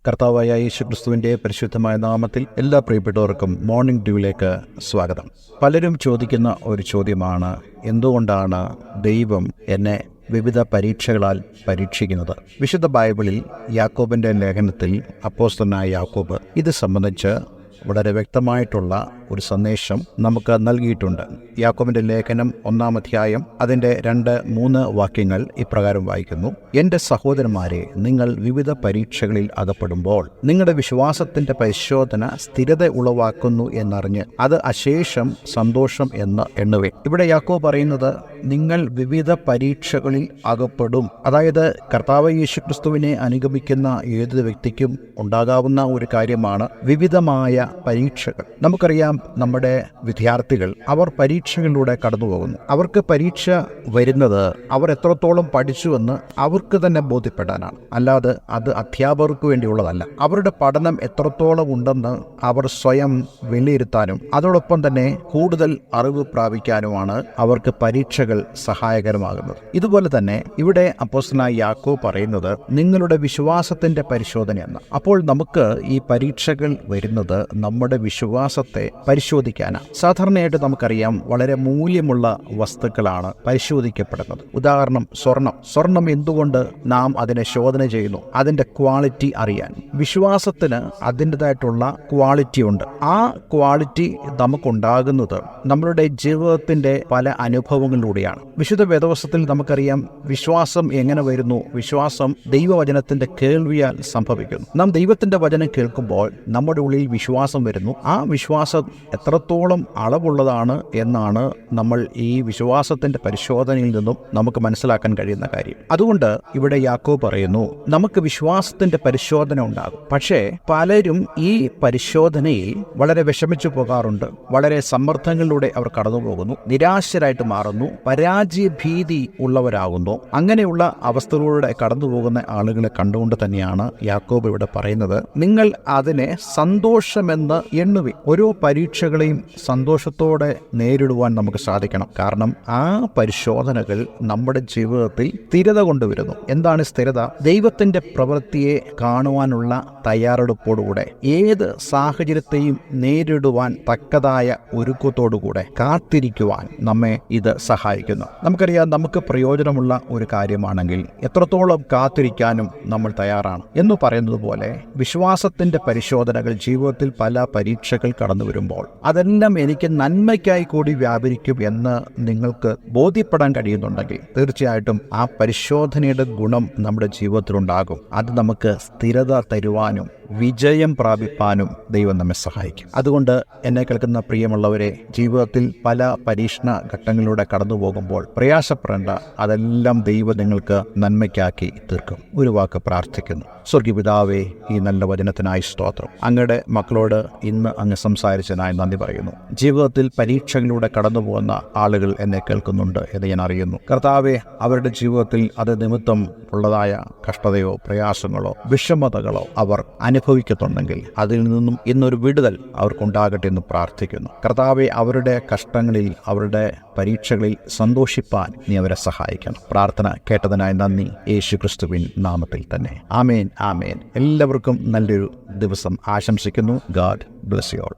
കർത്താവായ യേശുക്രിസ്തുവിൻ്റെ പരിശുദ്ധമായ നാമത്തിൽ എല്ലാ പ്രിയപ്പെട്ടവർക്കും മോർണിംഗ് ഡ്യൂവിലേക്ക് സ്വാഗതം. പലരും ചോദിക്കുന്ന ഒരു ചോദ്യമാണ്, എന്തുകൊണ്ടാണ് ദൈവം എന്നെ വിവിധ പരീക്ഷകളാൽ പരീക്ഷിക്കുന്നത്? വിശുദ്ധ ബൈബിളിൽ യാക്കോബിൻ്റെ ലേഖനത്തിൽ അപ്പോസ്തലനായ യാക്കോബ് ഇത് സംബന്ധിച്ച് വളരെ വ്യക്തമായിട്ടുള്ള ഒരു സന്ദേശം നമുക്ക് നൽകിയിട്ടുണ്ട്. യാക്കോബിൻ്റെ ലേഖനം 1-ാം അധ്യായം അതിൻ്റെ 2-3 വാക്യങ്ങൾ ഇപ്രകാരം വായിക്കുന്നു: എൻ്റെ സഹോദരന്മാരെ, നിങ്ങൾ വിവിധ പരീക്ഷകളിൽ അകപ്പെടുമ്പോൾ നിങ്ങളുടെ വിശ്വാസത്തിൻ്റെ പരിശോധന സ്ഥിരത ഉളവാക്കുന്നു എന്നറിഞ്ഞ് അത് അശേഷം സന്തോഷം എന്ന് എണ്ണുവേ. ഇവിടെ യാക്കോബ് പറയുന്നത്, നിങ്ങൾ വിവിധ പരീക്ഷകളിൽ അകപ്പെടും. അതായത് കർത്താവ് യേശുക്രിസ്തുവിനെ അനുഗമിക്കുന്ന ഏതൊരു വ്യക്തിക്കും ഉണ്ടാകാവുന്ന ഒരു കാര്യമാണ് വിവിധമായ പരീക്ഷകൾ. നമുക്കറിയാം, നമ്മുടെ വിദ്യാർത്ഥികൾ അവർ പരീക്ഷകളിലൂടെ കടന്നു പോകുന്നു. അവർക്ക് പരീക്ഷ വരുന്നത് അവർ എത്രത്തോളം പഠിച്ചുവെന്ന് അവർക്ക് തന്നെ ബോധ്യപ്പെടാനാണ്, അല്ലാതെ അത് അധ്യാപകർക്ക് വേണ്ടിയുള്ളതല്ല. അവരുടെ പഠനം എത്രത്തോളം ഉണ്ടെന്ന് അവർ സ്വയം വിലയിരുത്താനും അതോടൊപ്പം തന്നെ കൂടുതൽ അറിവ് പ്രാപിക്കാനുമാണ് അവർക്ക് പരീക്ഷകൾ സഹായകരമാകുന്നത്. ഇതുപോലെ തന്നെ ഇവിടെ അപ്പോസ്തലനായ യാക്കോബ് പറയുന്നത് നിങ്ങളുടെ വിശ്വാസത്തിന്റെ പരിശോധനയെന്ന്. അപ്പോൾ നമുക്ക് ഈ പരീക്ഷകൾ വരുന്നത് നമ്മുടെ വിശ്വാസത്തെ പരിശോധിക്കാനാണ്. സാധാരണയായിട്ട് നമുക്കറിയാം, വളരെ മൂല്യമുള്ള വസ്തുക്കളാണ് പരിശോധിക്കപ്പെടുന്നത്. ഉദാഹരണം, സ്വർണം എന്തുകൊണ്ട് നാം അതിനെ ശോധന ചെയ്യുന്നു? അതിന്റെ ക്വാളിറ്റി അറിയാൻ. വിശ്വാസത്തിന് അതിൻ്റെതായിട്ടുള്ള ക്വാളിറ്റി ഉണ്ട്. ആ ക്വാളിറ്റി നമുക്കുണ്ടാകുന്നത് നമ്മളുടെ ജീവിതത്തിന്റെ പല അനുഭവങ്ങളിലൂടെയാണ്. വിശുദ്ധ വേദപുസ്തകത്തിൽ നമുക്കറിയാം വിശ്വാസം എങ്ങനെ വരുന്നു. വിശ്വാസം ദൈവവചനത്തിന്റെ കേൾവിയാൽ സംഭവിക്കുന്നു. നാം ദൈവത്തിന്റെ വചനം കേൾക്കുമ്പോൾ നമ്മുടെ ഉള്ളിൽ വിശ്വാസം വരുന്നു. ആ വിശ്വാസം എത്രത്തോളം അളവുള്ളതാണ് എന്നാണ് നമ്മൾ ഈ വിശ്വാസത്തിന്റെ പരിശോധനയിൽ നിന്നും നമുക്ക് മനസ്സിലാക്കാൻ കഴിയുന്ന കാര്യം. അതുകൊണ്ട് ഇവിടെ യാക്കോബ് പറയുന്നു, നമുക്ക് വിശ്വാസത്തിന്റെ പരിശോധന ഉണ്ടാകും. പക്ഷേ പലരും ഈ പരിശോധനയിൽ വളരെ വിഷമിച്ചു പോകാറുണ്ട്. വളരെ സമ്മർദ്ദങ്ങളിലൂടെ അവർ കടന്നു പോകുന്നു, നിരാശരായിട്ട് മാറുന്നു, പരാജയ ഭീതി ഉള്ളവരാകുന്നു. അങ്ങനെയുള്ള അവസ്ഥകളിലൂടെ കടന്നു പോകുന്ന ആളുകളെ കണ്ടുകൊണ്ട് തന്നെയാണ് യാക്കോബ് ഇവിടെ പറയുന്നത്, നിങ്ങൾ അതിനെ സന്തോഷമെന്ന് എണ്ണുവിൻ. ഓരോ പരീക്ഷകളെയും സന്തോഷത്തോടെ നേരിടുവാൻ നമുക്ക് സാധിക്കണം. കാരണം ആ പരിശോധനകൾ നമ്മുടെ ജീവിതത്തിൽ സ്ഥിരത കൊണ്ടുവരുന്നു. എന്താണ് സ്ഥിരത? ദൈവത്തിന്റെ പ്രവൃത്തിയെ കാണുവാനുള്ള തയ്യാറെടുപ്പോടുകൂടെ ഏത് സാഹചര്യത്തെയും നേരിടുവാൻ തക്കതായ ഒരുക്കത്തോടുകൂടെ കാത്തിരിക്കുവാൻ നമ്മെ ഇത് സഹായിക്കുന്നു. നമുക്കറിയാം, നമുക്ക് പ്രയോജനമുള്ള ഒരു കാര്യമാണെങ്കിൽ എത്രത്തോളം കാത്തിരിക്കാനും നമ്മൾ തയ്യാറാണ് എന്ന് പറയുന്നത് പോലെ വിശ്വാസത്തിന്റെ പരിശോധനകൾ ജീവിതത്തിൽ പല പരീക്ഷകൾ കടന്നു വരുമ്പോൾ അതെല്ലാം എനിക്ക് നന്മയ്ക്കായി കൂടി വ്യാപരിക്കും എന്ന് നിങ്ങൾക്ക് ബോധ്യപ്പെടാൻ കഴിയുന്നുണ്ടെങ്കിൽ തീർച്ചയായിട്ടും ആ പരിശോധനയുടെ ഗുണം നമ്മുടെ ജീവിതത്തിലുണ്ടാകും. അത് നമുക്ക് സ്ഥിരത തരുവാനും വിജയം പ്രാപിപ്പാനും ദൈവം നമ്മെ സഹായിക്കും. അതുകൊണ്ട് എന്നെ കേൾക്കുന്ന പ്രിയമുള്ളവരെ, ജീവിതത്തിൽ പല പരീക്ഷണ ഘട്ടങ്ങളിലൂടെ കടന്നു പോകുമ്പോൾ പ്രയാസപ്പെടേണ്ട. അതെല്ലാം ദൈവം നിങ്ങൾക്ക് നന്മയ്ക്കാക്കി തീർക്കും. ഒരു വാക്ക് പ്രാർത്ഥിക്കുന്നു. സ്വർഗീയ പിതാവേ, ഈ നല്ല വചനത്തിനായി സ്തോത്രം. അങ്ങയുടെ മക്കളോട് ഇന്ന് അങ്ങ് സംസാരിച്ചതിനായി നന്ദി പറയുന്നു. ജീവിതത്തിൽ പരീക്ഷകളിലൂടെ കടന്നു പോകുന്ന ആളുകൾ എന്നെ കേൾക്കുന്നുണ്ട് എന്ന് ഞാൻ അറിയുന്നു. കർത്താവെ, അവരുടെ ജീവിതത്തിൽ അത് നിമിത്തം ഉള്ളതായ കഷ്ടതയോ പ്രയാസങ്ങളോ വിഷമതകളോ അവർ അനുഭവിക്കുന്നുണ്ടെങ്കിൽ അതിൽ നിന്നും ഇന്നൊരു വിടുതൽ അവർക്കുണ്ടാകട്ടെ എന്ന് പ്രാർത്ഥിക്കുന്നു. കർത്താവെ, അവരുടെ കഷ്ടങ്ങളിൽ അവരുടെ പരീക്ഷകളിൽ സന്തോഷിപ്പാൻ നീ അവരെ സഹായിക്കണം. പ്രാർത്ഥന കേട്ടതിനായി നന്ദി, യേശുക്രിസ്തുവിൻ നാമത്തിൽ തന്നെ. ആമേൻ, ആമേൻ. എല്ലാവർക്കും നല്ലൊരു ദിവസം ആശംസിക്കുന്നു. God bless you all.